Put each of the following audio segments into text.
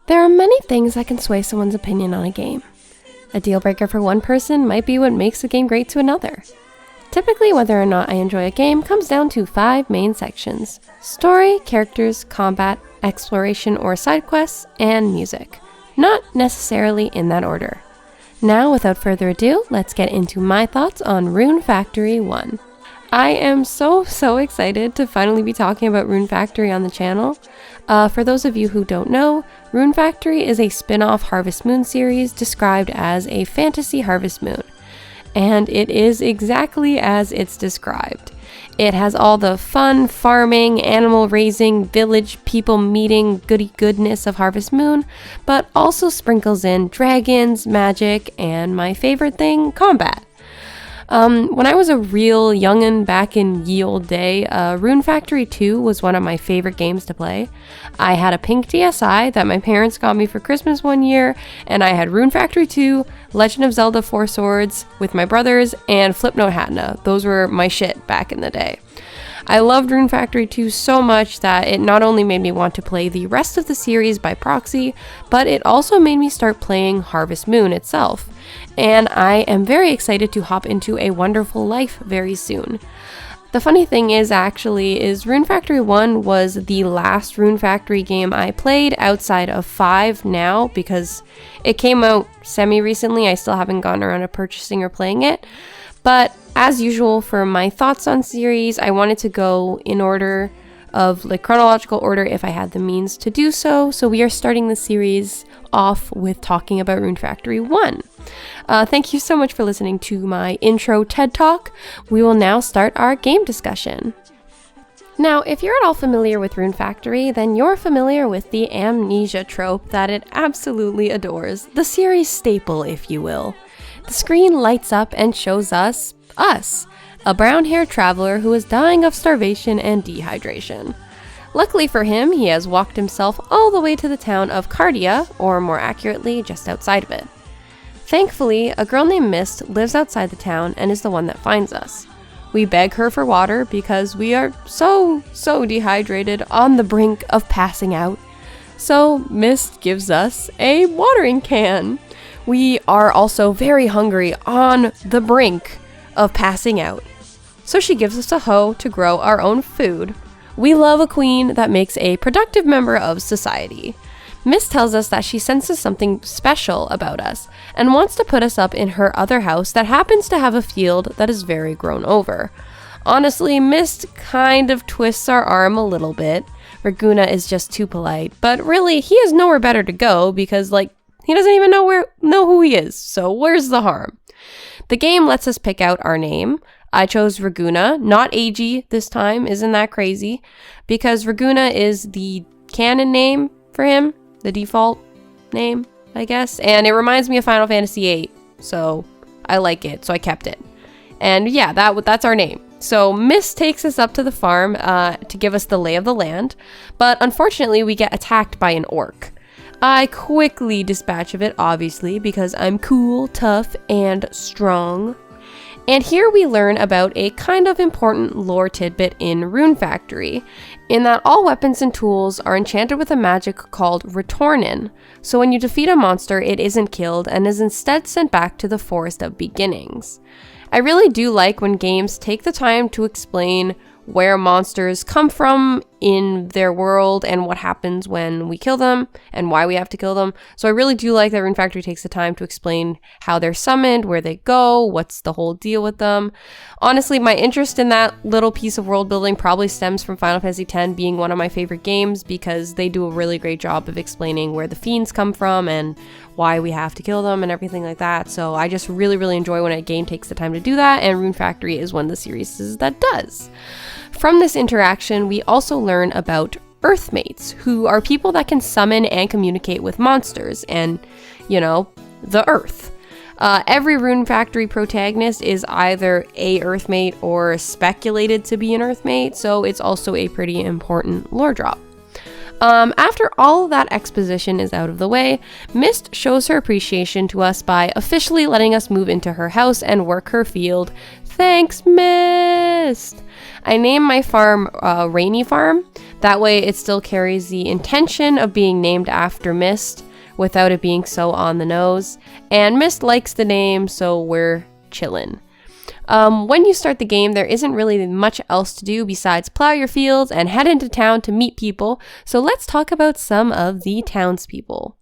There are many things that can sway someone's opinion on a game. A deal breaker for one person might be what makes a game great to another. Typically, whether or not I enjoy a game comes down to 5 main sections: story, characters, combat, exploration or side quests, and music. Not necessarily in that order. Now, without further ado, let's get into my thoughts on Rune Factory 1. I am so excited to finally be talking about Rune Factory on the channel. For those of you who don't know, Rune Factory is a spin-off Harvest Moon series described as a fantasy Harvest Moon. And it is exactly as it's described. It has all the fun, farming, animal raising, village people meeting goody goodness of Harvest Moon, but also sprinkles in dragons, magic, and my favorite thing, combat. When I was a real youngin' back in ye old day, Rune Factory 2 was one of my favorite games to play. I had a pink DSi that my parents got me for Christmas one year, and I had Rune Factory 2, Legend of Zelda 4 Swords with my brothers, and Flipnote Hatna. Those were my shit back in the day. I loved Rune Factory 2 so much that it not only made me want to play the rest of the series by proxy, but it also made me start playing Harvest Moon itself. And I am very excited to hop into A Wonderful Life very soon. The funny thing is Rune Factory 1 was the last Rune Factory game I played outside of 5 now, because it came out semi-recently. I still haven't gotten around to purchasing or playing it. But as usual for my thoughts on series, I wanted to go in order of chronological order if I had the means to do so. So we are starting the series off with talking about Rune Factory 1. Thank you so much for listening to my intro TED Talk. We will now start our game discussion. Now, if you're at all familiar with Rune Factory, then you're familiar with the amnesia trope that it absolutely adores, the series staple, if you will. The screen lights up and shows us, a brown-haired traveler who is dying of starvation and dehydration. Luckily for him, he has walked himself all the way to the town of Cardia, or more accurately, just outside of it. Thankfully, a girl named Mist lives outside the town and is the one that finds us. We beg her for water because we are so dehydrated, on the brink of passing out. So Mist gives us a watering can. We are also very hungry, on the brink of passing out. So she gives us a hoe to grow our own food. We love a queen that makes a productive member of society. Mist tells us that she senses something special about us and wants to put us up in her other house that happens to have a field that is very grown over. Honestly, Mist kind of twists our arm a little bit. Raguna is just too polite, but really, he has nowhere better to go because, he doesn't even know who he is, so where's the harm? The game lets us pick out our name. I chose Raguna, not AG this time, isn't that crazy? Because Raguna is the canon name for him, the default name, I guess. And it reminds me of Final Fantasy VIII, so I like it, so I kept it. And yeah, that's our name. So Mist takes us up to the farm to give us the lay of the land, but unfortunately we get attacked by an orc. I quickly dispatch of it, obviously, because I'm cool, tough, and strong. And here we learn about a kind of important lore tidbit in Rune Factory, in that all weapons and tools are enchanted with a magic called Retornin. So when you defeat a monster, it isn't killed and is instead sent back to the Forest of Beginnings. I really do like when games take the time to explain where monsters come from in their world and what happens when we kill them and why we have to kill them. So I really do like that Rune Factory takes the time to explain how they're summoned, where they go, what's the whole deal with them. Honestly, my interest in that little piece of world building probably stems from Final Fantasy X being one of my favorite games, because they do a really great job of explaining where the fiends come from and why we have to kill them and everything like that. So I just really enjoy when a game takes the time to do that, and Rune Factory is one of the series that does. From this interaction, we also learn about Earthmates, who are people that can summon and communicate with monsters and, the Earth. Every Rune Factory protagonist is either a Earthmate or speculated to be an Earthmate, so it's also a pretty important lore drop. After all that exposition is out of the way, Mist shows her appreciation to us by officially letting us move into her house and work her field. Thanks, Mist! I named my farm Rainy Farm. That way it still carries the intention of being named after Mist without it being so on the nose. And Mist likes the name, so we're chillin'. When you start the game, there isn't really much else to do besides plow your fields and head into town to meet people, so let's talk about some of the townspeople.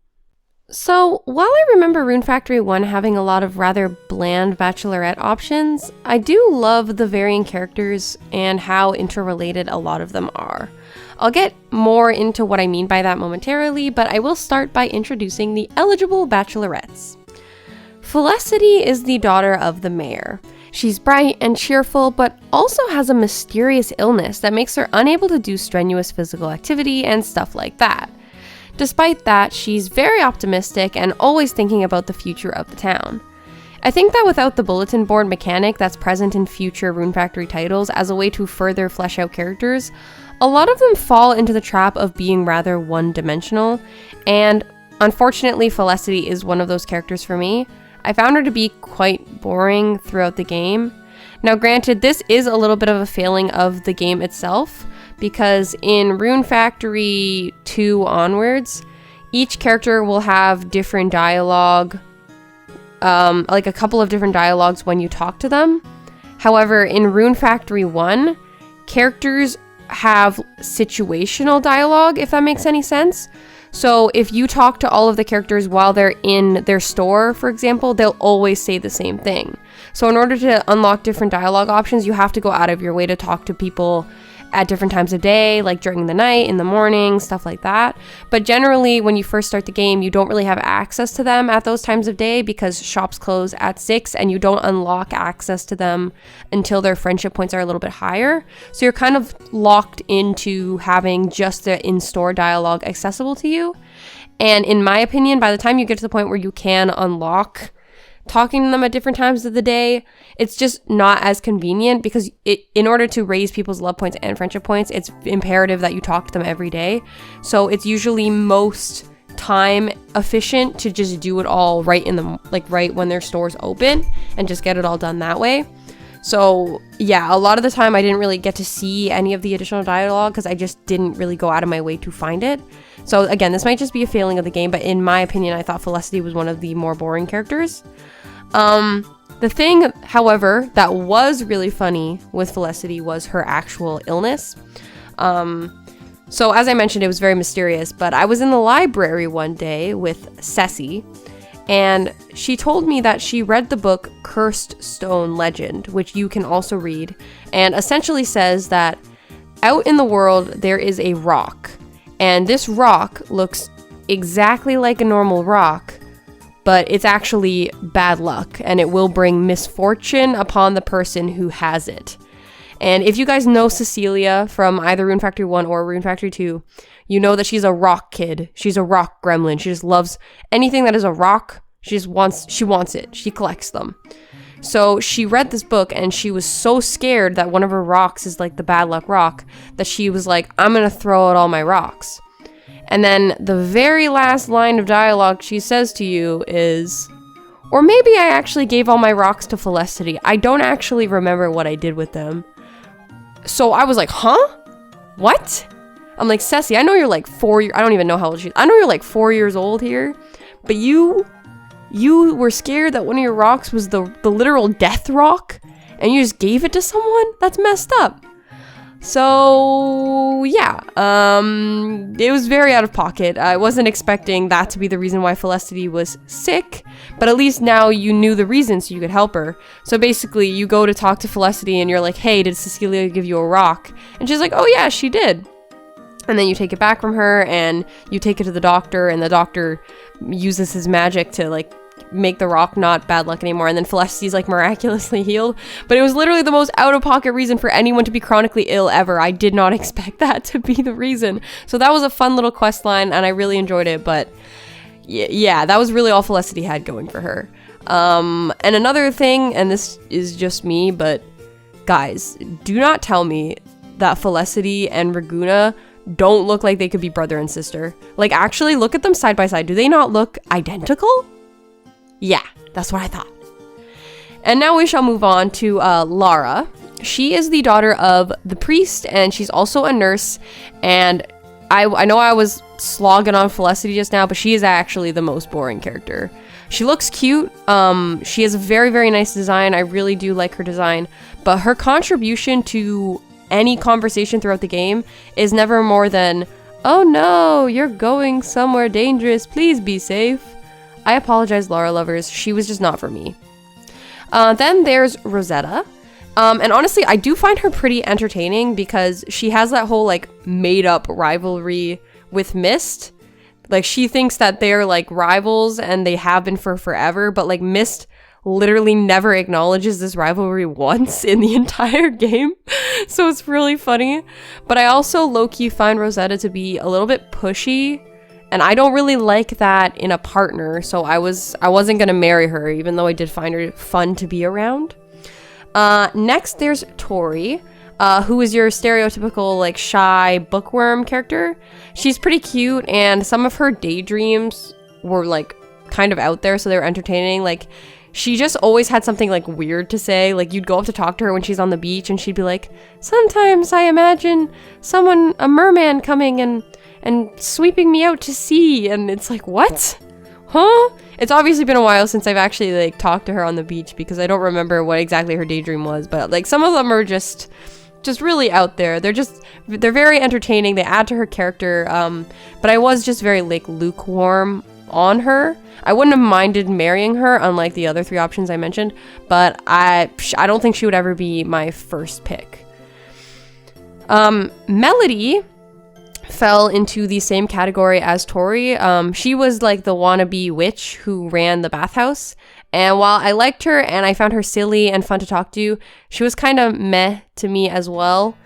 So, while I remember Rune Factory 1 having a lot of rather bland bachelorette options, I do love the varying characters and how interrelated a lot of them are. I'll get more into what I mean by that momentarily, but I will start by introducing the eligible bachelorettes. Felicity is the daughter of the mayor. She's bright and cheerful, but also has a mysterious illness that makes her unable to do strenuous physical activity and stuff like that. Despite that, she's very optimistic and always thinking about the future of the town. I think that without the bulletin board mechanic that's present in future Rune Factory titles as a way to further flesh out characters, a lot of them fall into the trap of being rather one-dimensional, and unfortunately Felicity is one of those characters for me. I found her to be quite boring throughout the game. Now granted, this is a little bit of a failing of the game itself, because in Rune Factory 2 onwards, each character will have different dialogue, like a couple of different dialogues when you talk to them. However, in Rune Factory 1, characters have situational dialogue, if that makes any sense. So if you talk to all of the characters while they're in their store, for example, they'll always say the same thing. So in order to unlock different dialogue options, you have to go out of your way to talk to people at different times of day, like during the night, in the morning, stuff like that. But generally, when you first start the game, you don't really have access to them at those times of day because shops close at 6 and you don't unlock access to them until their friendship points are a little bit higher. So you're kind of locked into having just the in-store dialogue accessible to you. And in my opinion, by the time you get to the point where you can unlock talking to them at different times of the day, it's just not as convenient because in order to raise people's love points and friendship points, it's imperative that you talk to them every day. So it's usually most time efficient to just do it all right when their store's open and just get it all done that way. So yeah, a lot of the time I didn't really get to see any of the additional dialogue because I just didn't really go out of my way to find it. So again, this might just be a failing of the game, but in my opinion, I thought Felicity was one of the more boring characters. The thing, however, that was really funny with Felicity was her actual illness. So as I mentioned, it was very mysterious, but I was in the library one day with Ceci, and she told me that she read the book Cursed Stone Legend, which you can also read, and essentially says that out in the world there is a rock, and this rock looks exactly like a normal rock, but it's actually bad luck, and it will bring misfortune upon the person who has it. And if you guys know Cecilia from either Rune Factory 1 or Rune Factory 2, you know that she's a rock kid. She's a rock gremlin. She just loves anything that is a rock. She wants it. She collects them. So she read this book, and she was so scared that one of her rocks is like the bad luck rock that she was like, I'm gonna throw out all my rocks. And then the very last line of dialogue she says to you is, or maybe I actually gave all my rocks to Felicity. I don't actually remember what I did with them. So I was like, huh? What? I'm like, Ceci, I know you're like I don't even know how old she is. I know you're like 4 years old here, but you were scared that one of your rocks was the literal death rock, and you just gave it to someone? That's messed up. So yeah, it was very out of pocket. I wasn't expecting that to be the reason why Felicity was sick, but at least now you knew the reason so you could help her. So basically you go to talk to Felicity and you're like, hey, did Cecilia give you a rock? And she's like, oh yeah, she did. And then you take it back from her and you take it to the doctor, and the doctor uses his magic to like make the rock not bad luck anymore, and then Felicity's like miraculously healed. But it was literally the most out-of-pocket reason for anyone to be chronically ill ever. I did not expect that to be the reason. So that was a fun little quest line, and I really enjoyed it. But yeah, that was really all Felicity had going for her. And another thing, and this is just me, but guys, do not tell me that Felicity and Raguna don't look like they could be brother and sister. Like, actually look at them side by side. Do they not look identical? Yeah, that's what I thought. And now we shall move on to Lara. She is the daughter of the priest, and she's also a nurse. And I know I was slogging on Felicity just now, but she is actually the most boring character. She looks cute. She has a very, very nice design. I really do like her design. But her contribution to any conversation throughout the game is never more than, "Oh no, you're going somewhere dangerous. Please be safe." I apologize, Lara lovers. She was just not for me. Then there's Rosetta. And honestly, I do find her pretty entertaining because she has that whole like made up rivalry with Mist. Like she thinks that they're like rivals and they have been for forever, but like Mist literally never acknowledges this rivalry once in the entire game. So it's really funny. But I also low-key find Rosetta to be a little bit pushy, and I don't really like that in a partner. So I wasn't gonna marry her, even though I did find her fun to be around. Next, there's Tori, who is your stereotypical, like, shy bookworm character. She's pretty cute, and some of her daydreams were, like, kind of out there, so they were entertaining. Like, she just always had something, like, weird to say. Like, you'd go up to talk to her when she's on the beach, and she'd be like, "Sometimes I imagine a merman coming and sweeping me out to sea," and it's like, what? Huh? It's obviously been a while since I've actually like talked to her on the beach because I don't remember what exactly her daydream was, but like some of them are just really out there. They're very entertaining. They add to her character. But I was just very like lukewarm on her. I wouldn't have minded marrying her, unlike the other 3 options I mentioned, but I don't think she would ever be my first pick. Melody fell into the same category as Tori. She was like the wannabe witch who ran the bathhouse. And while I liked her and I found her silly and fun to talk to, she was kind of meh to me as well.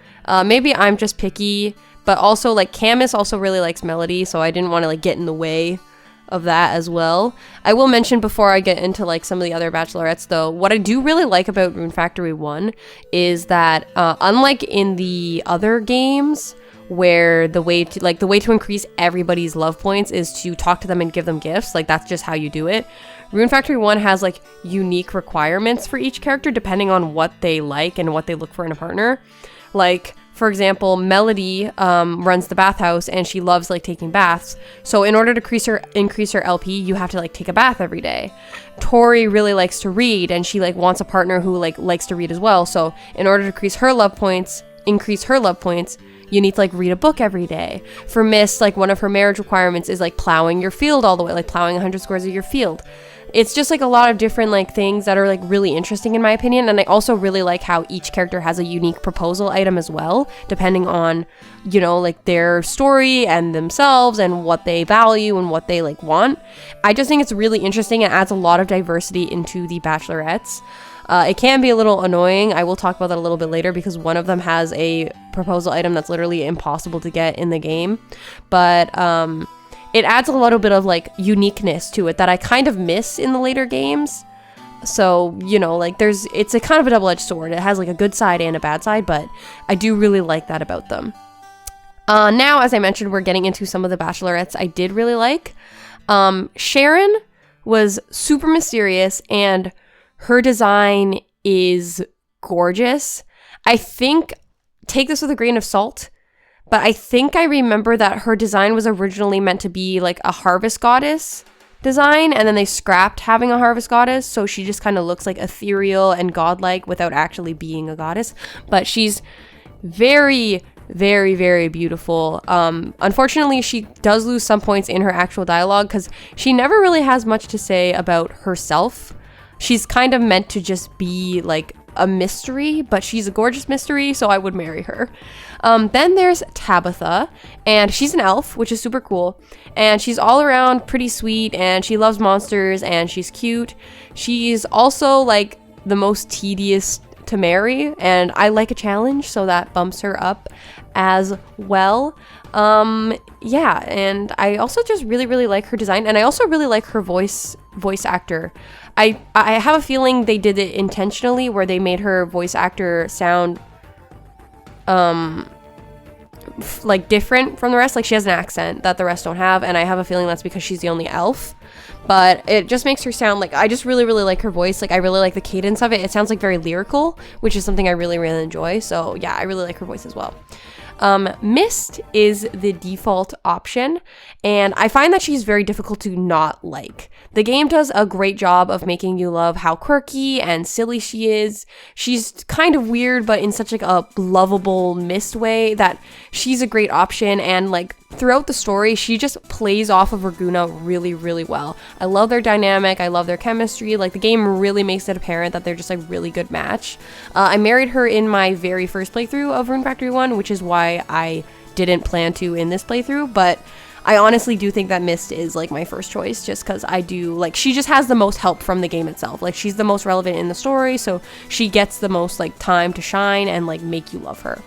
Maybe I'm just picky, but also like Camus also really likes Melody, so I didn't want to like get in the way of that as well. I will mention before I get into like some of the other bachelorettes though, what I do really like about Rune Factory 1 is that unlike in the other games, where the way to increase everybody's love points is to talk to them and give them gifts, like that's just how you do it. Rune Factory 1 has like unique requirements for each character depending on what they like and what they look for in a partner. Like, for example, Melody runs the bathhouse and she loves like taking baths. So in order to increase her LP, you have to like take a bath every day. Tori really likes to read and she like wants a partner who like likes to read as well. So in order to increase her love points, you need to like read a book every day. For Miss, like one of her marriage requirements is like plowing your field all the way, like plowing 100 squares of your field. It's just like a lot of different like things that are like really interesting in my opinion. And I also really like how each character has a unique proposal item as well, depending on, you know, like their story and themselves and what they value and what they like want. I just think it's really interesting and adds a lot of diversity into the bachelorettes. It can be a little annoying. I will talk about that a little bit later because one of them has a proposal item that's literally impossible to get in the game. But it adds a little bit of like uniqueness to it that I kind of miss in the later games. So, you know, like it's a kind of a double-edged sword. It has like a good side and a bad side, but I do really like that about them. Now, as I mentioned, we're getting into some of the bachelorettes I did really like. Sharon was super mysterious and her design is gorgeous. I think, take this with a grain of salt, but I think I remember that her design was originally meant to be like a harvest goddess design, and then they scrapped having a harvest goddess, so she just kind of looks like ethereal and godlike without actually being a goddess. But she's very, very, very beautiful. Unfortunately, she does lose some points in her actual dialogue because she never really has much to say about herself. She's kind of meant to just be like a mystery, but she's a gorgeous mystery, so I would marry her. Then there's Tabitha, and she's an elf, which is super cool, and she's all around pretty sweet, and she loves monsters, and she's cute. She's also like the most tedious to marry, and I like a challenge, so that bumps her up as well. Yeah, and I also just really, really like her design, and I also really like her voice actor. I have a feeling they did it intentionally, where they made her voice actor sound like different from the rest. Like she has an accent that the rest don't have, and I have a feeling that's because she's the only elf. But it just makes her sound like, I just really, really like her voice. Like I really like the cadence of it. It sounds like very lyrical, which is something I really, really enjoy. So yeah, I really like her voice as well. Mist is the default option, and I find that she's very difficult to not like. The game does a great job of making you love how quirky and silly she is. She's kind of weird, but in such like a lovable Mist way that she's a great option, and like throughout the story, she just plays off of Raguna really, really well. I love their dynamic. I love their chemistry. Like the game really makes it apparent that they're just a really good match. I married her in my very first playthrough of Rune Factory 1, which is why I didn't plan to in this playthrough, but I honestly do think that Mist is like my first choice, just because I do like, she just has the most help from the game itself. Like she's the most relevant in the story, so she gets the most like time to shine and like make you love her.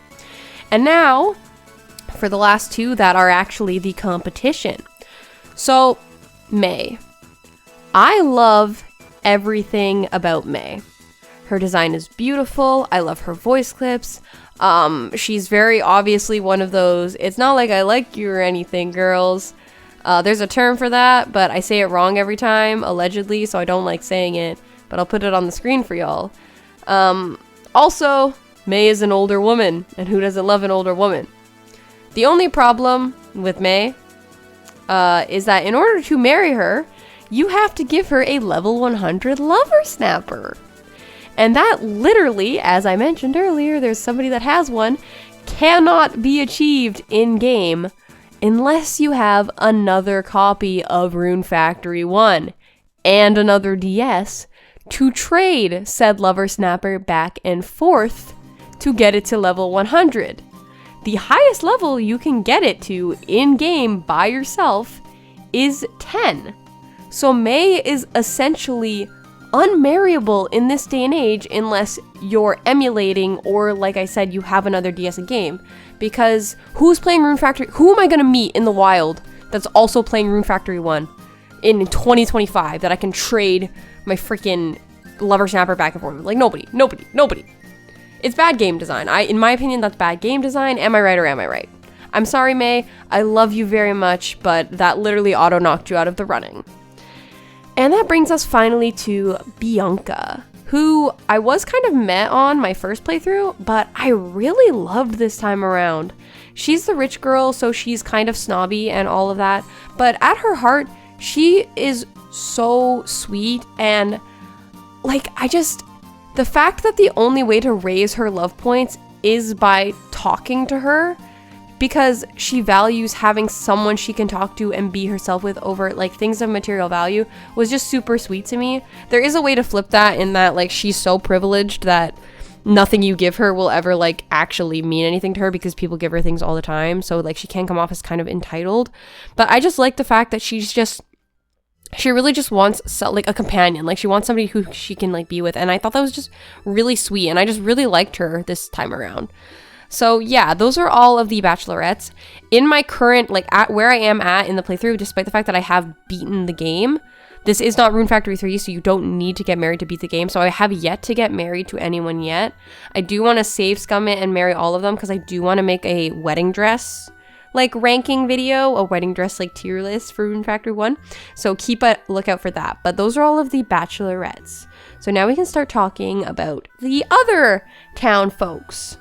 And now for the last two that are actually the competition. So Mei. I love everything about Mei. Her design is beautiful. I love her voice clips. She's very obviously one of those, it's not like I like you or anything, girls. There's a term for that, but I say it wrong every time, allegedly, so I don't like saying it, but I'll put it on the screen for y'all. Also, Mei is an older woman, and who doesn't love an older woman? The only problem with Mei is that in order to marry her, you have to give her a level 100 lover snapper. And that literally, as I mentioned earlier, there's somebody that has one, cannot be achieved in-game unless you have another copy of Rune Factory 1 and another DS to trade said lover snapper back and forth to get it to level 100. The highest level you can get it to in-game by yourself is 10. So Mei is essentially unmarriable in this day and age unless you're emulating or, like I said, you have another DS game. Because who's playing Rune Factory? Who am I going to meet in the wild that's also playing Rune Factory 1 in 2025 that I can trade my freaking lover snapper back and forth with? Like nobody. It's bad game design. In my opinion, that's bad game design. Am I right or am I right? I'm sorry, Mei. I love you very much, but that literally auto-knocked you out of the running. And that brings us finally to Bianca, who I was kind of met on my first playthrough, but I really loved this time around. She's the rich girl, so she's kind of snobby and all of that, but at her heart, she is so sweet, and like, the fact that the only way to raise her love points is by talking to her, because she values having someone she can talk to and be herself with over like things of material value, was just super sweet to me. There is a way to flip that in that like she's so privileged that nothing you give her will ever like actually mean anything to her because people give her things all the time, so like she can come off as kind of entitled. But I just like the fact that she really just wants like a companion. Like she wants somebody who she can like be with, and I thought that was just really sweet, and I just really liked her this time around. So yeah, those are all of the bachelorettes. In my current, like at where I am at in the playthrough, despite the fact that I have beaten the game, this is not Rune Factory 3, so you don't need to get married to beat the game. So I have yet to get married to anyone yet. I do want to save scum it and marry all of them because I do want to make a wedding dress like ranking video, a wedding dress like tier list for Rune Factory 1. So keep a lookout for that. But those are all of the bachelorettes. So now we can start talking about the other town folks.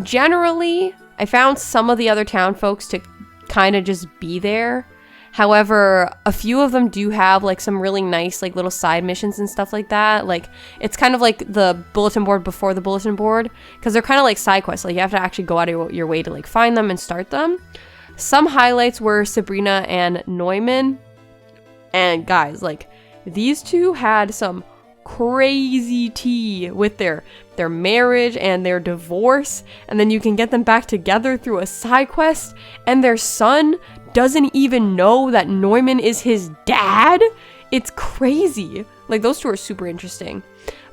Generally, I found some of the other town folks to kind of just be there. However, a few of them do have like some really nice like little side missions and stuff like that. Like it's kind of like the bulletin board before the bulletin board, because they're kind of like side quests. Like you have to actually go out of your way to like find them and start them. Some highlights were Sabrina and Neumann. And guys, like these two had some crazy tea with their marriage and their divorce, and then you can get them back together through a side quest, and their son doesn't even know that Neumann is his dad. It's crazy. Like those two are super interesting.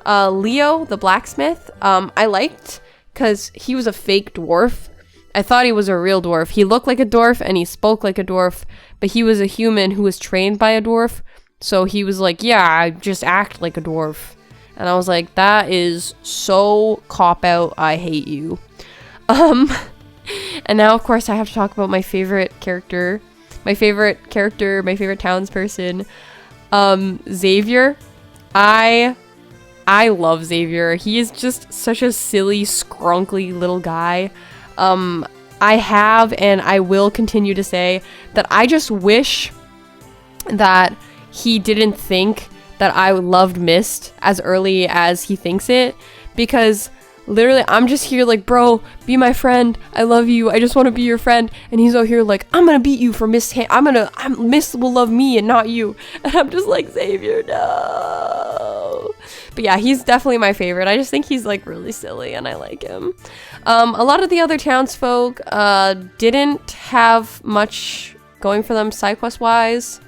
Leo the blacksmith, I liked because he was a fake dwarf. I thought he was a real dwarf. He looked like a dwarf and he spoke like a dwarf, but he was a human who was trained by a dwarf. So he was like, yeah, I just act like a dwarf. And I was like, that is so cop-out. I hate you. And now, of course, I have to talk about my favorite character, my favorite townsperson, Xavier. I love Xavier. He is just such a silly, scrunkly little guy. I have and I will continue to say that I just wish that he didn't think that I loved Mist as early as he thinks it, because literally I'm just here like, bro, be my friend, I love you, I just want to be your friend, and he's out here like, I'm gonna beat you for Mist, Mist will love me and not you, and I'm just like, Xavier, no. But yeah, he's definitely my favorite. I just think he's like really silly and I like him. A lot of the other townsfolk didn't have much going for them side quest wise,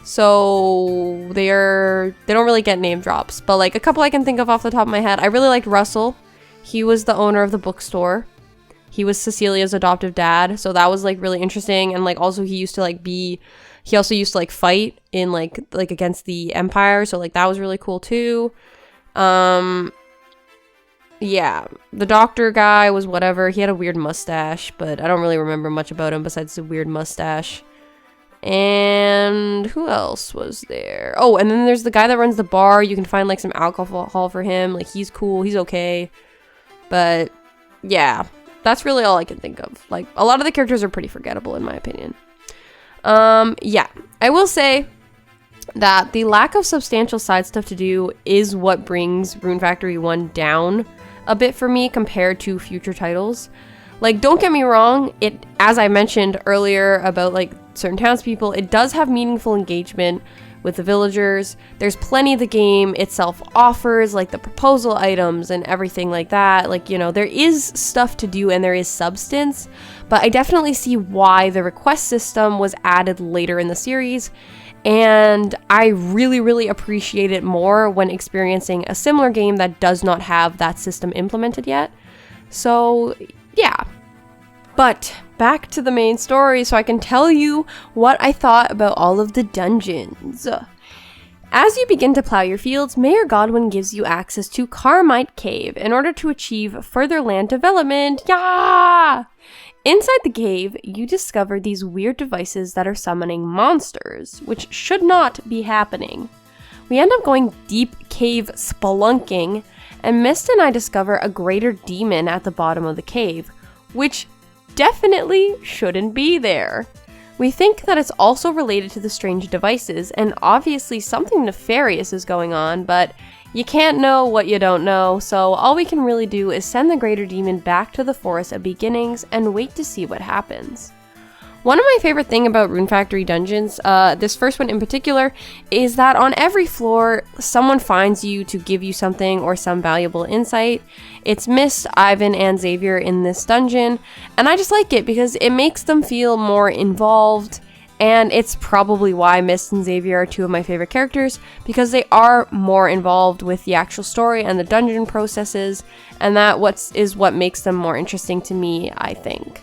so they don't really get name drops, but like a couple I can think of off the top of my head. I really liked Russell. He was the owner of the bookstore. He was Cecilia's adoptive dad, so that was like really interesting. And like also he also used to like fight in like against the Empire, so like that was really cool too. Yeah, the doctor guy was whatever. He had a weird mustache, but I don't really remember much about him besides the weird mustache. And who else was there? Oh, and then there's the guy that runs the bar. You can find like some alcohol for him. Like he's cool, he's okay. But yeah, that's really all I can think of. Like a lot of the characters are pretty forgettable in my opinion. Yeah, I will say that the lack of substantial side stuff to do is what brings Rune Factory 1 down a bit for me compared to future titles. Like, don't get me wrong, it, as I mentioned earlier about like certain townspeople, it does have meaningful engagement with the villagers. There's plenty the game itself offers, like the proposal items and everything like that. Like, you know, there is stuff to do and there is substance, but I definitely see why the request system was added later in the series. And I really, really appreciate it more when experiencing a similar game that does not have that system implemented yet. So, yeah. But back to the main story so I can tell you what I thought about all of the dungeons. As you begin to plow your fields, Mayor Godwin gives you access to Carmite Cave in order to achieve further land development. Yeah! Inside the cave, you discover these weird devices that are summoning monsters, which should not be happening. We end up going deep cave spelunking, and Mist and I discover a greater demon at the bottom of the cave, which definitely shouldn't be there. We think that it's also related to the strange devices, and obviously something nefarious is going on, but you can't know what you don't know, so all we can really do is send the greater demon back to the forest of beginnings and wait to see what happens. One of my favorite things about Rune Factory dungeons, this first one in particular, is that on every floor, someone finds you to give you something or some valuable insight. It's Mist, Ivan, and Xavier in this dungeon, and I just like it because it makes them feel more involved, and it's probably why Mist and Xavier are two of my favorite characters, because they are more involved with the actual story and the dungeon processes, and that is what makes them more interesting to me, I think.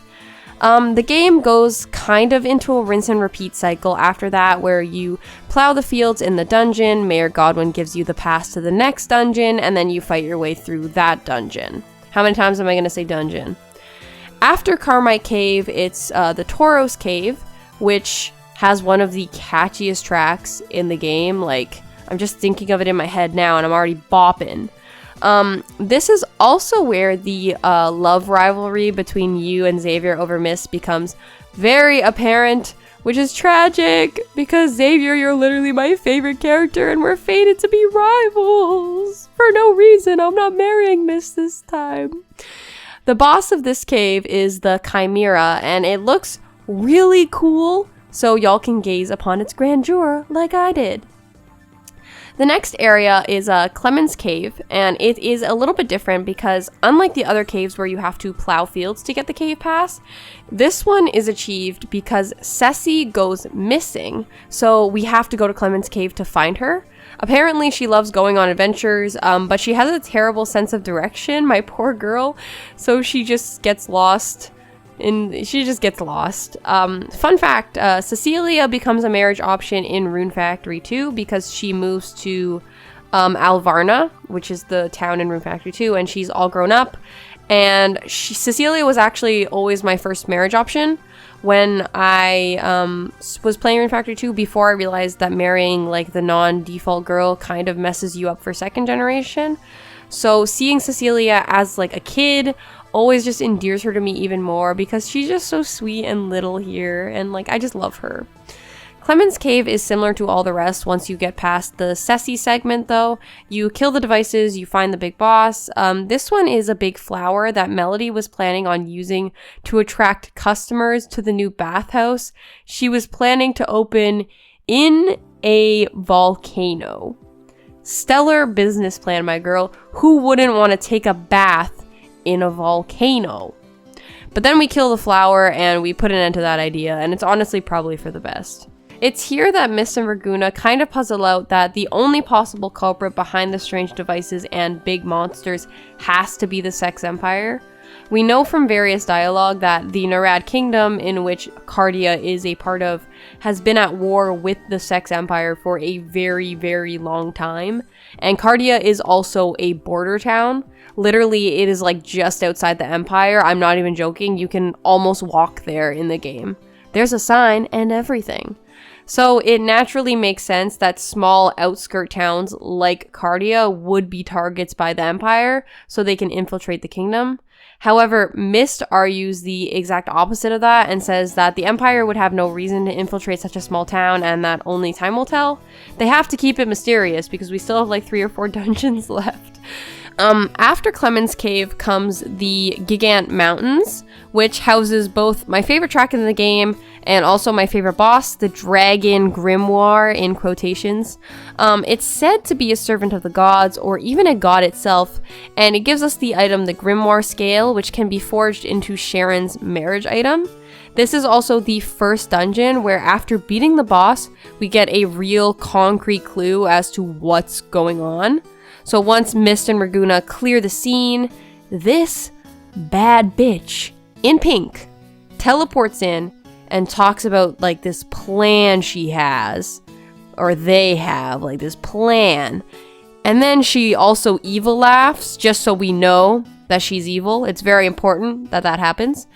The game goes kind of into a rinse and repeat cycle after that, where you plow the fields in the dungeon, Mayor Godwin gives you the pass to the next dungeon, and then you fight your way through that dungeon. How many times am I going to say dungeon? After Carmite Cave, it's the Tauros Cave, which has one of the catchiest tracks in the game. Like, I'm just thinking of it in my head now, and I'm already bopping. This is also where the love rivalry between you and Xavier over Mist becomes very apparent, which is tragic, because Xavier, you're literally my favorite character, and we're fated to be rivals. For no reason, I'm not marrying Mist this time. The boss of this cave is the Chimera, and it looks really cool, so y'all can gaze upon its grandeur like I did. The next area is Clement's Cave, and it is a little bit different because unlike the other caves where you have to plow fields to get the cave pass, this one is achieved because Ceci goes missing, so we have to go to Clement's Cave to find her. Apparently she loves going on adventures, but she has a terrible sense of direction, my poor girl, so she just gets lost. Fun fact, Cecilia becomes a marriage option in Rune Factory 2 because she moves to Alvarna, which is the town in Rune Factory 2, and she's all grown up. And Cecilia was actually always my first marriage option when I was playing Rune Factory 2, before I realized that marrying like the non-default girl kind of messes you up for second generation. So seeing Cecilia as like a kid always just endears her to me even more, because she's just so sweet and little here, and like I just love her. Clement's Cave is similar to all the rest once you get past the Ceci segment though. You kill the devices, you find the big boss. This one is a big flower that Melody was planning on using to attract customers to the new bathhouse she was planning to open in a volcano. Stellar business plan, my girl. Who wouldn't want to take a bath in a volcano? But then we kill the flower and we put an end to that idea, and it's honestly probably for the best. It's here that Mist and Raguna kind of puzzle out that the only possible culprit behind the strange devices and big monsters has to be the Sex Empire. We know from various dialogue that the Narad Kingdom, in which Cardia is a part of, has been at war with the Sex Empire for a very, very long time. And Cardia is also a border town. Literally, it is like just outside the Empire. I'm not even joking. You can almost walk there in the game. There's a sign and everything. So it naturally makes sense that small outskirt towns like Cardia would be targets by the Empire so they can infiltrate the kingdom. However, Mist argues the exact opposite of that and says that the Empire would have no reason to infiltrate such a small town and that only time will tell. They have to keep it mysterious because we still have like 3 or 4 dungeons left. After Clement's Cave comes the Gigant Mountains, which houses both my favorite track in the game and also my favorite boss, the Dragon Grimoire in quotations. It's said to be a servant of the gods or even a god itself, and it gives us the item, the Grimoire Scale, which can be forged into Sharon's marriage item. This is also the first dungeon where after beating the boss, we get a real concrete clue as to what's going on. So once Mist and Raguna clear the scene, this bad bitch in pink teleports in and talks about like this plan she has, or they have like this plan. And then she also evil laughs, just so we know that she's evil. It's very important that that happens.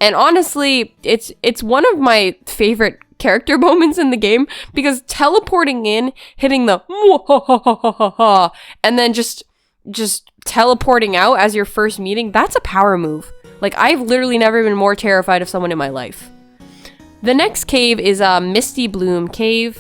And honestly, it's one of my favorite character moments in the game, because teleporting in, hitting the and then just teleporting out as your first meeting, that's a power move. Like, I've literally never been more terrified of someone in my life. The next cave is Misty Bloom Cave,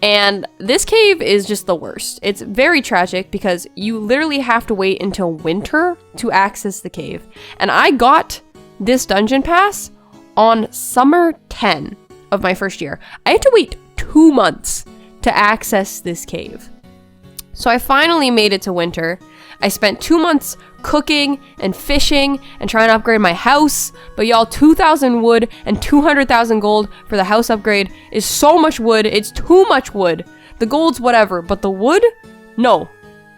and this cave is just the worst. It's very tragic because you literally have to wait until winter to access the cave. And I got this dungeon pass on summer 10 of my first year. I had to wait 2 months to access this cave. So I finally made it to winter. I spent 2 months cooking and fishing and trying to upgrade my house, but y'all, 2,000 wood and 200,000 gold for the house upgrade is so much wood. It's too much wood. The gold's whatever, but the wood? No,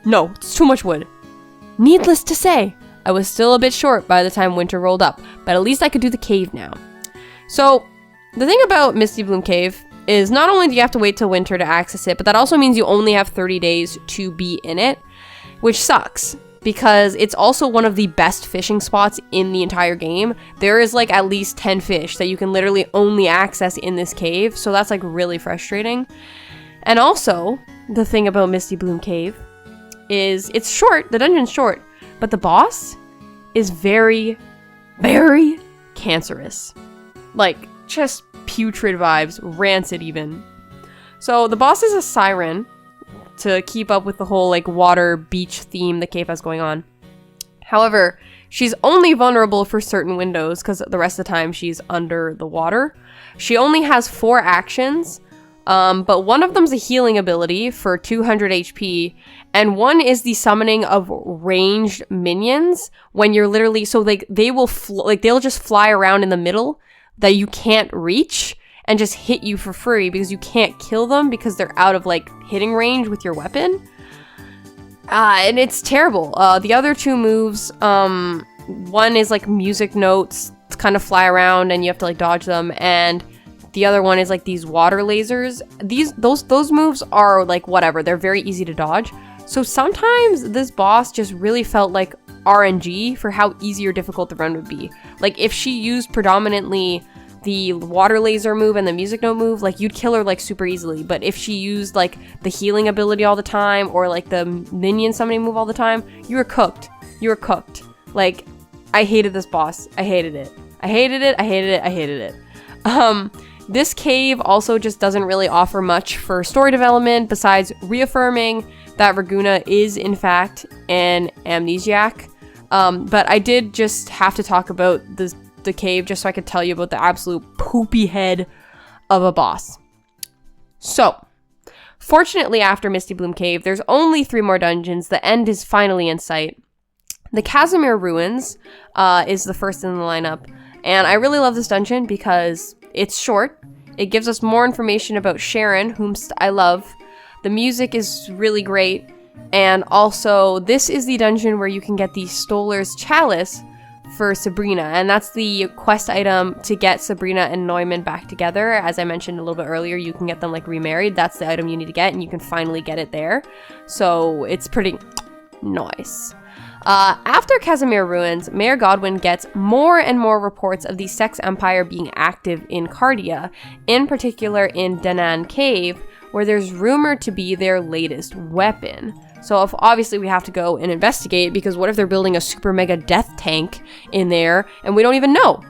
it's too much wood. Needless to say, I was still a bit short by the time winter rolled up, but at least I could do the cave now. So the thing about Misty Bloom Cave is not only do you have to wait till winter to access it, but that also means you only have 30 days to be in it, which sucks because it's also one of the best fishing spots in the entire game. There is like at least 10 fish that you can literally only access in this cave, so that's like really frustrating. And also, the thing about Misty Bloom Cave is it's short, the dungeon's short, but the boss is very, very cancerous. Like, just putrid vibes, rancid even. So the boss is a siren to keep up with the whole like water beach theme the cave has going on. However, she's only vulnerable for certain windows because the rest of the time she's under the water. She only has 4 actions, but one of them's a healing ability for 200 HP, and one is the summoning of ranged minions when you're literally, so like they will they'll just fly around in the middle that you can't reach and just hit you for free because you can't kill them because they're out of like hitting range with your weapon. And it's terrible. The other 2 moves, one is like music notes to kind of fly around and you have to like dodge them, and the other one is like these water lasers. Those moves are like whatever, they're very easy to dodge. So sometimes this boss just really felt like RNG for how easy or difficult the run would be. Like, if she used predominantly the water laser move and the music note move, like, you'd kill her, like, super easily. But if she used, like, the healing ability all the time, or, like, the minion summoning move all the time, you were cooked. You were cooked. Like, I hated this boss. I hated it. I hated it. I hated it. I hated it. This cave also just doesn't really offer much for story development besides reaffirming that Raguna is, in fact, an amnesiac. But I did just have to talk about the cave just so I could tell you about the absolute poopy head of a boss. So, fortunately, after Misty Bloom Cave, there's only 3 more dungeons. The end is finally in sight. The Casimir Ruins is the first in the lineup, and I really love this dungeon because it's short. It gives us more information about Sharon, whom I love. The music is really great, and also this is the dungeon where you can get the Stolar's Chalice for Sabrina, and that's the quest item to get Sabrina and Neumann back together. As I mentioned a little bit earlier, you can get them like remarried. That's the item you need to get, and you can finally get it there. So it's pretty nice. After Casimir Ruins, Mayor Godwin gets more and more reports of the Sex Empire being active in Cardia, in particular in Danan Cave, where there's rumored to be their latest weapon. So obviously we have to go and investigate, because what if they're building a super mega death tank in there and we don't even know?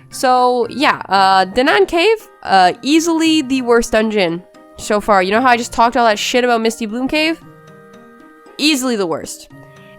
So yeah, Danan Cave, easily the worst dungeon so far. You know how I just talked all that shit about Misty Bloom Cave? Easily the worst.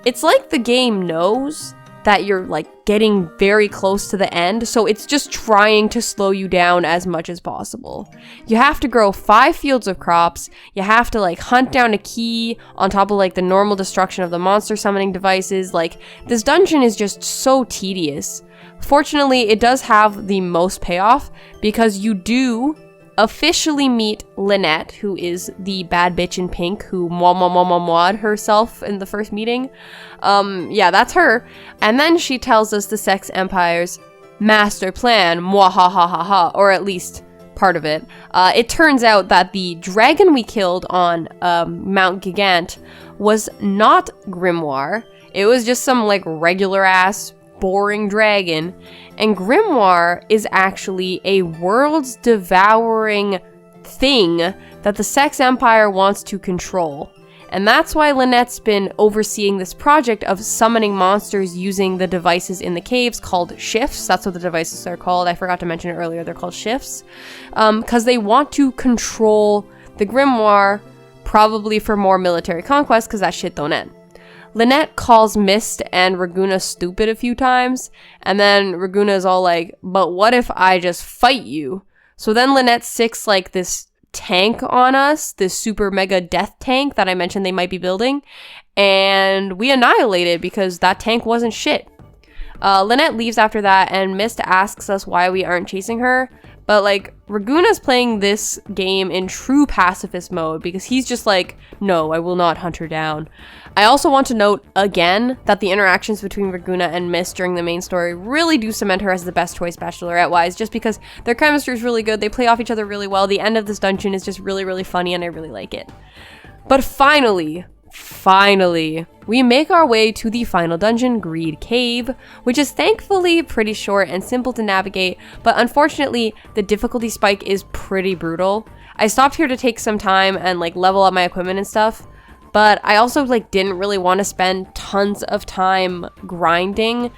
It's like the game knows that you're like getting very close to the end, so it's just trying to slow you down as much as possible. You have to grow 5 fields of crops, you have to like hunt down a key on top of like the normal destruction of the monster summoning devices. Like, this dungeon is just so tedious. Fortunately, it does have the most payoff, because you do officially meet Lynette, who is the bad bitch in pink who mwah herself in the first meeting. Yeah, that's her. And then she tells us the Sex Empire's master plan, mwahahaha, or at least part of it. It turns out that the dragon we killed on Mount Gigant was not Grimoire. It was just some like regular ass boring dragon, and Grimoire is actually a world's devouring thing that the Sex Empire wants to control. And that's why Lynette's been overseeing this project of summoning monsters using the devices in the caves called shifts. That's what the devices are called. I forgot to mention it earlier. They're called shifts. Because they want to control the Grimoire, probably for more military conquest, because that shit don't end. Lynette calls Mist and Raguna stupid a few times, and then Raguna's all like, but what if I just fight you? So then Lynette sicks like this tank on us, this super mega death tank that I mentioned they might be building, and we annihilate it because that tank wasn't shit. Lynette leaves after that, and Mist asks us why we aren't chasing her. But, like, Raguna's playing this game in true pacifist mode, because he's just like, no, I will not hunt her down. I also want to note, again, that the interactions between Raguna and Mist during the main story really do cement her as the best choice Bachelorette-wise, just because their chemistry is really good, they play off each other really well, the end of this dungeon is just really, really funny, and I really like it. But finally, we make our way to the final dungeon, Greed Cave, which is thankfully pretty short and simple to navigate, but unfortunately, the difficulty spike is pretty brutal. I stopped here to take some time and like level up my equipment and stuff, but I also like didn't really want to spend tons of time grinding.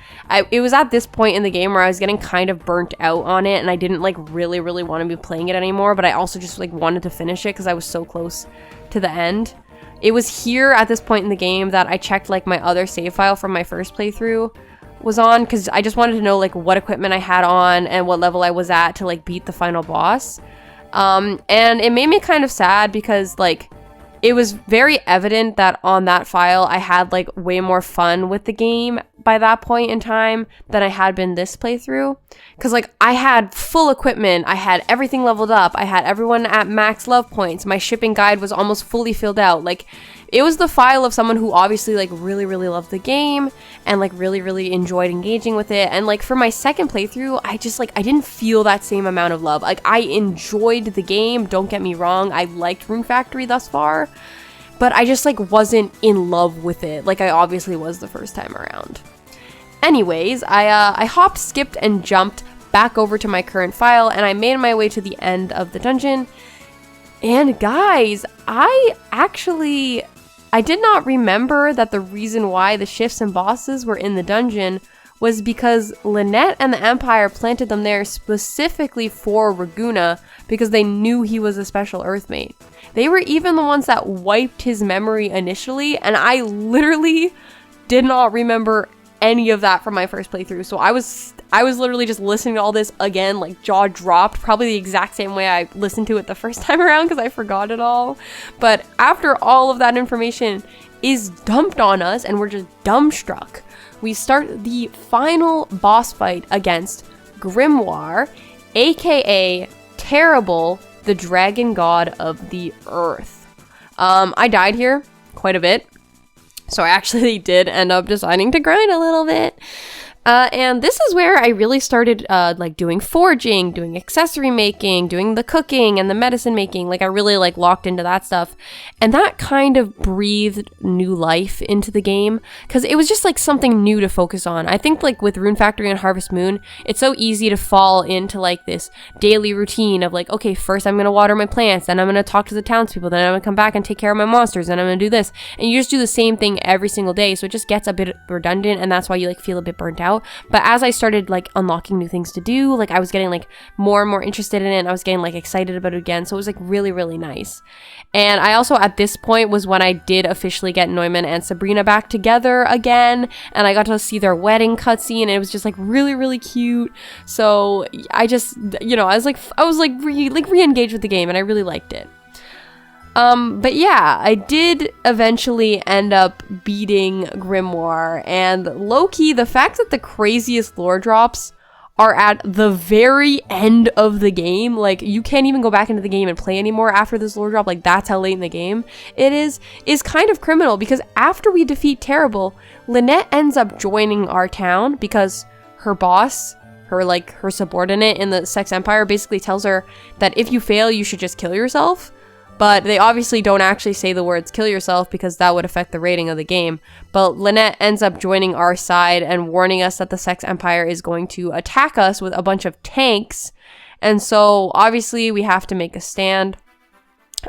It was at this point in the game where I was getting kind of burnt out on it, and I didn't like really want to be playing it anymore, but I also just like wanted to finish it because I was so close to the end. It was here at this point in the game that I checked like my other save file from my first playthrough was on, because I just wanted to know like what equipment I had on and what level I was at to like beat the final boss. And it made me kind of sad because like it was very evident that on that file I had like way more fun with the game by that point in time than I had been this playthrough. Because like I had full equipment, I had everything leveled up, I had everyone at max love points, my shipping guide was almost fully filled out. Like it was the file of someone who obviously like really loved the game and like really enjoyed engaging with it. And like for my second playthrough, I didn't feel that same amount of love. Like I enjoyed the game, don't get me wrong, I liked Rune Factory thus far, but I just like wasn't in love with it like I obviously was the first time around. Anyways, I hopped, skipped, and jumped back over to my current file, and I made my way to the end of the dungeon. And guys, I did not remember that the reason why the shifts and bosses were in the dungeon was because Lynette and the Empire planted them there specifically for Raguna because they knew he was a special Earthmate. They were even the ones that wiped his memory initially, and I literally did not remember any of that from my first playthrough. So I was literally just listening to all this again, like jaw dropped, probably the exact same way I listened to it the first time around because I forgot it all. But after all of that information is dumped on us and we're just dumbstruck, we start the final boss fight against Grimoire, aka Terrible, the dragon god of the earth. I died here quite a bit, so I actually did end up deciding to grind a little bit. And this is where I really started like doing foraging, doing accessory making, doing the cooking and the medicine making. Like I really like locked into that stuff. And that kind of breathed new life into the game because it was just like something new to focus on. I think like with Rune Factory and Harvest Moon, it's so easy to fall into like this daily routine of like, okay, first I'm going to water my plants, then I'm going to talk to the townspeople, then I'm going to come back and take care of my monsters, then I'm going to do this. And you just do the same thing every single day. So it just gets a bit redundant, and that's why you like feel a bit burnt out. But as I started like unlocking new things to do, like I was getting like more and more interested in it, and I was getting like excited about it again. So it was like really, really nice. And I also at this point was when I did officially get Neumann and Sabrina back together again, and I got to see their wedding cutscene, and it was just like really, really cute. So I just, you know, I was re-engaged with the game, and I really liked it. But yeah, I did eventually end up beating Grimoire, and low-key, the fact that the craziest lore drops are at the very end of the game, like, you can't even go back into the game and play anymore after this lore drop, like, that's how late in the game it is kind of criminal, because after we defeat Terrible, Lynette ends up joining our town, because her boss, her subordinate in the Sex Empire basically tells her that if you fail, you should just kill yourself. But they obviously don't actually say the words kill yourself because that would affect the rating of the game. But Lynette ends up joining our side and warning us that the Sex Empire is going to attack us with a bunch of tanks. And so obviously we have to make a stand.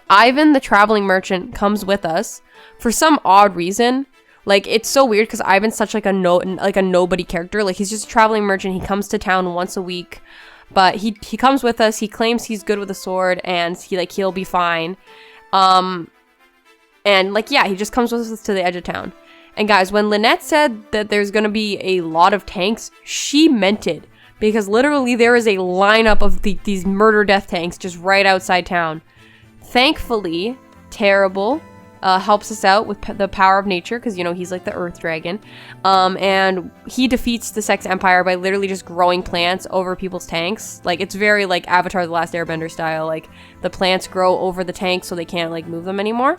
Ivan, the traveling merchant, comes with us for some odd reason. Like, it's so weird because Ivan's such like a nobody character. Like, he's just a traveling merchant. He comes to town once a week. But he comes with us. He claims he's good with a sword, and he'll be fine. And like, yeah, he just comes with us to the edge of town. And guys, when Lynette said that there's gonna be a lot of tanks, she meant it, because literally there is a lineup of these murder death tanks just right outside town. Thankfully, Terrible helps us out with the power of nature, because, you know, he's like the earth dragon. And he defeats the Sex Empire by literally just growing plants over people's tanks. Like, it's very like Avatar: The Last Airbender style. Like, the plants grow over the tanks so they can't like move them anymore.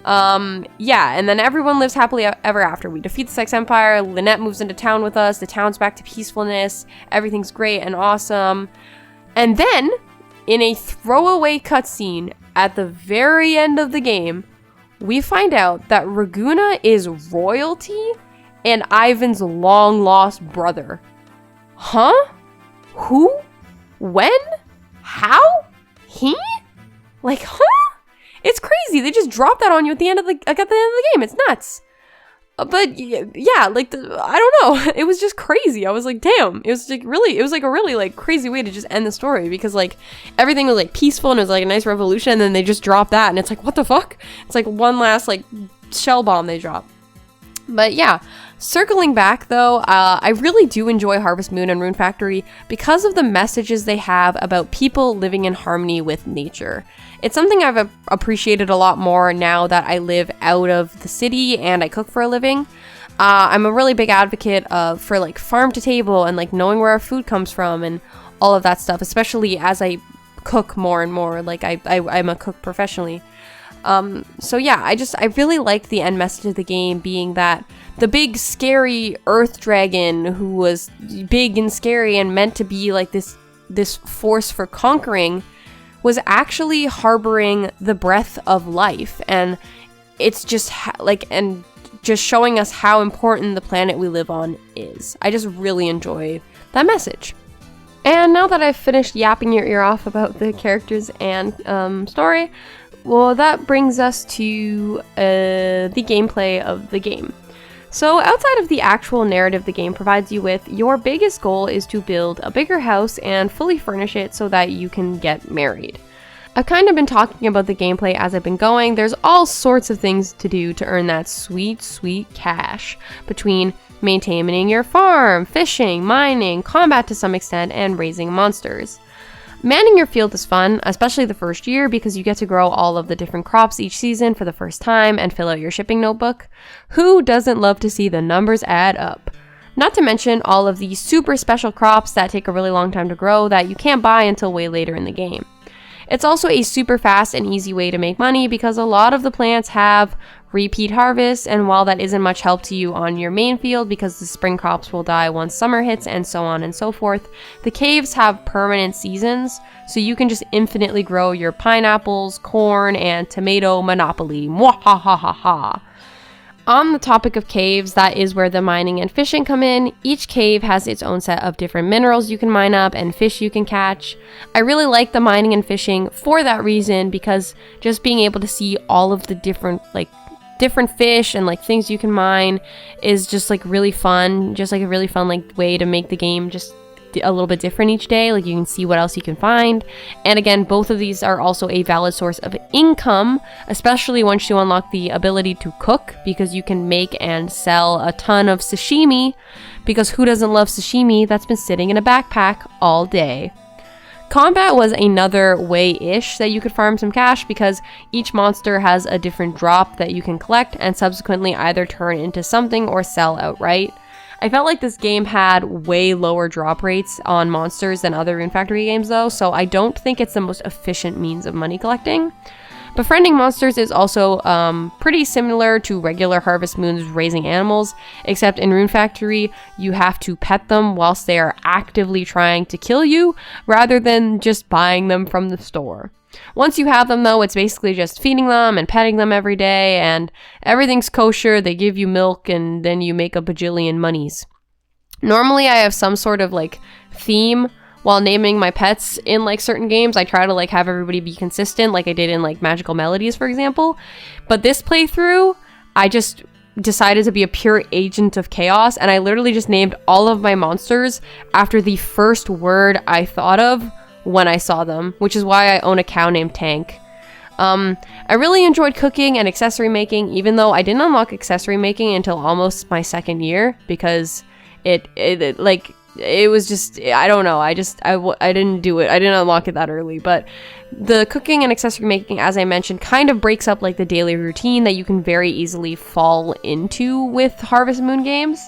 Yeah, and then everyone lives happily ever after. We defeat the Sex Empire, Lynette moves into town with us, the town's back to peacefulness, everything's great and awesome. And then, in a throwaway cutscene at the very end of the game, we find out that Raguna is royalty and Ivan's long-lost brother. Huh? Who? When? How? He? Like, huh? It's crazy. They just drop that on you at the end of the game. It's nuts. But yeah, like, I don't know. It was just crazy. I was like, damn. It was like a really like crazy way to just end the story, because like everything was like peaceful and it was like a nice revolution, and then they just drop that and it's like, what the fuck? It's like one last like shell bomb they drop. But yeah, circling back though, I really do enjoy Harvest Moon and Rune Factory because of the messages they have about people living in harmony with nature. It's something I've appreciated a lot more now that I live out of the city and I cook for a living. I'm a really big advocate for like farm to table and like knowing where our food comes from and all of that stuff, especially as I cook more and more. Like I'm a cook professionally. So yeah, I really like the end message of the game being that the big scary earth dragon who was big and scary and meant to be like this force for conquering was actually harboring the breath of life. And it's just and just showing us how important the planet we live on is. I just really enjoy that message. And now that I've finished yapping your ear off about the characters and story, well, that brings us to the gameplay of the game. So outside of the actual narrative the game provides you with, your biggest goal is to build a bigger house and fully furnish it so that you can get married. I've kind of been talking about the gameplay as I've been going. There's all sorts of things to do to earn that sweet, sweet cash between maintaining your farm, fishing, mining, combat to some extent, and raising monsters. Manning your field is fun, especially the first year, because you get to grow all of the different crops each season for the first time and fill out your shipping notebook. Who doesn't love to see the numbers add up? Not to mention all of these super special crops that take a really long time to grow that you can't buy until way later in the game. It's also a super fast and easy way to make money because a lot of the plants have repeat harvests, and while that isn't much help to you on your main field because the spring crops will die once summer hits and so on and so forth, the caves have permanent seasons, so you can just infinitely grow your pineapples, corn, and tomato monopoly. Mwahahaha. On the topic of caves, that is where the mining and fishing come in. Each cave has its own set of different minerals you can mine up and fish you can catch. I really like the mining and fishing for that reason, because just being able to see all of the different fish and things you can mine is just really fun. Just a really fun way to make the game just a little bit different each day. You can see what else you can find. And again, both of these are also a valid source of income, especially once you unlock the ability to cook, because you can make and sell a ton of sashimi, because who doesn't love sashimi that's been sitting in a backpack all day? Combat was another way-ish that you could farm some cash, because each monster has a different drop that you can collect and subsequently either turn into something or sell outright. I felt like this game had way lower drop rates on monsters than other Rune Factory games though, so I don't think it's the most efficient means of money collecting. Befriending monsters is also pretty similar to regular Harvest Moon's raising animals, except in Rune Factory, you have to pet them whilst they are actively trying to kill you, rather than just buying them from the store. Once you have them though, it's basically just feeding them and petting them every day, and everything's kosher, they give you milk, and then you make a bajillion monies. Normally I have some sort of theme while naming my pets in certain games. I try to have everybody be consistent, like I did in Magical Melodies, for example. But this playthrough, I just decided to be a pure agent of chaos, and I literally just named all of my monsters after the first word I thought of when I saw them, which is why I own a cow named Tank. I really enjoyed cooking and accessory making, even though I didn't unlock accessory making until almost my second year, because it was just, I don't know, I didn't do it, I didn't unlock it that early. But the cooking and accessory making, as I mentioned, kind of breaks up the daily routine that you can very easily fall into with Harvest Moon games.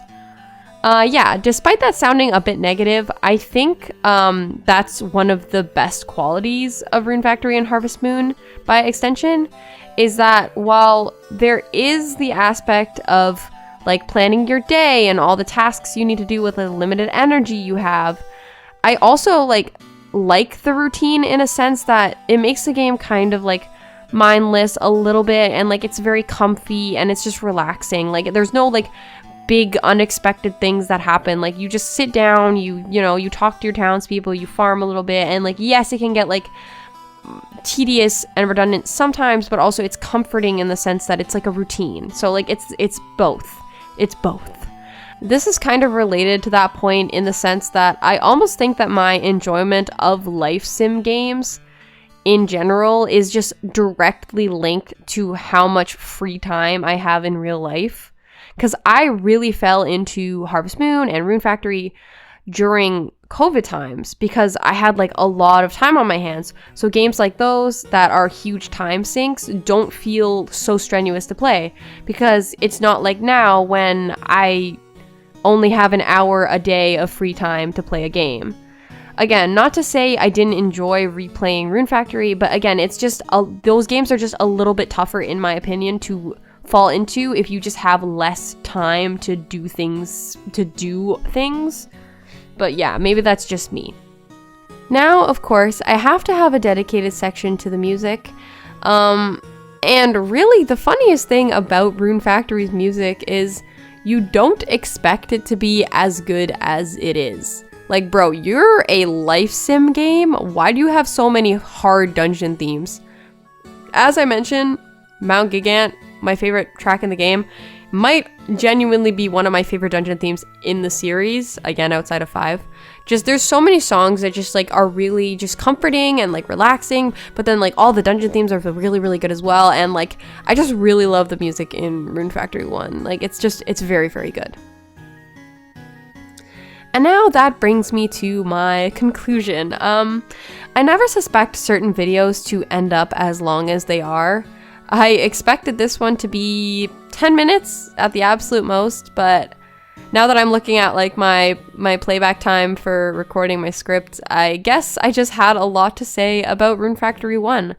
Yeah, despite that sounding a bit negative, I think that's one of the best qualities of Rune Factory and Harvest Moon, by extension, is that while there is the aspect of planning your day and all the tasks you need to do with the limited energy you have, I also like the routine in a sense that it makes the game kind of mindless a little bit, and it's very comfy and it's just relaxing. There's no big unexpected things that happen. You just sit down, you talk to your townspeople, you farm a little bit, and yes, it can get tedious and redundant sometimes, but also it's comforting in the sense that it's a routine. So it's both. It's both. This is kind of related to that point in the sense that I almost think that my enjoyment of life sim games in general is just directly linked to how much free time I have in real life. Because I really fell into Harvest Moon and Rune Factory during COVID times because I had a lot of time on my hands. So games like those that are huge time sinks don't feel so strenuous to play, because it's not like now when I only have an hour a day of free time to play a game. Again, not to say I didn't enjoy replaying Rune Factory, but again, it's just those games are just a little bit tougher in my opinion to fall into if you just have less time to do things. But yeah, maybe that's just me. Now, of course, I have to have a dedicated section to the music. And really, the funniest thing about Rune Factory's music is you don't expect it to be as good as it is. Like, bro, you're a life sim game. Why do you have so many hard dungeon themes? As I mentioned, Mount Gigant, my favorite track in the game, might genuinely be one of my favorite dungeon themes in the series, again, outside of 5. Just, there's so many songs that just, like, are really just comforting and, like, relaxing, but then, like, all the dungeon themes are really, really good as well, and, like, I just really love the music in Rune Factory 1. Like, it's very, very good. And now that brings me to my conclusion. I never suspect certain videos to end up as long as they are. I expected this one to be 10 minutes at the absolute most, but now that I'm looking at like my playback time for recording my script, I guess I just had a lot to say about Rune Factory 1.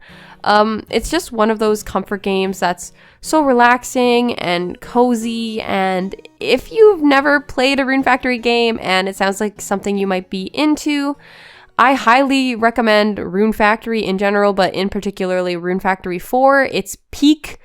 It's just one of those comfort games that's so relaxing and cozy, and if you've never played a Rune Factory game and it sounds like something you might be into, I highly recommend Rune Factory in general, but in particularly Rune Factory 4. It's peak.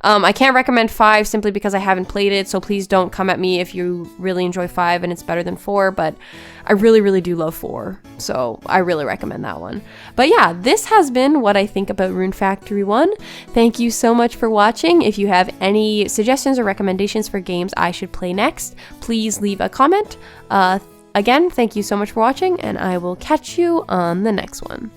I can't recommend 5 simply because I haven't played it, so please don't come at me if you really enjoy 5 and it's better than 4, but I really, really do love 4, so I really recommend that one. But yeah, this has been what I think about Rune Factory 1. Thank you so much for watching. If you have any suggestions or recommendations for games I should play next, please leave a comment. Again, thank you so much for watching, and I will catch you on the next one.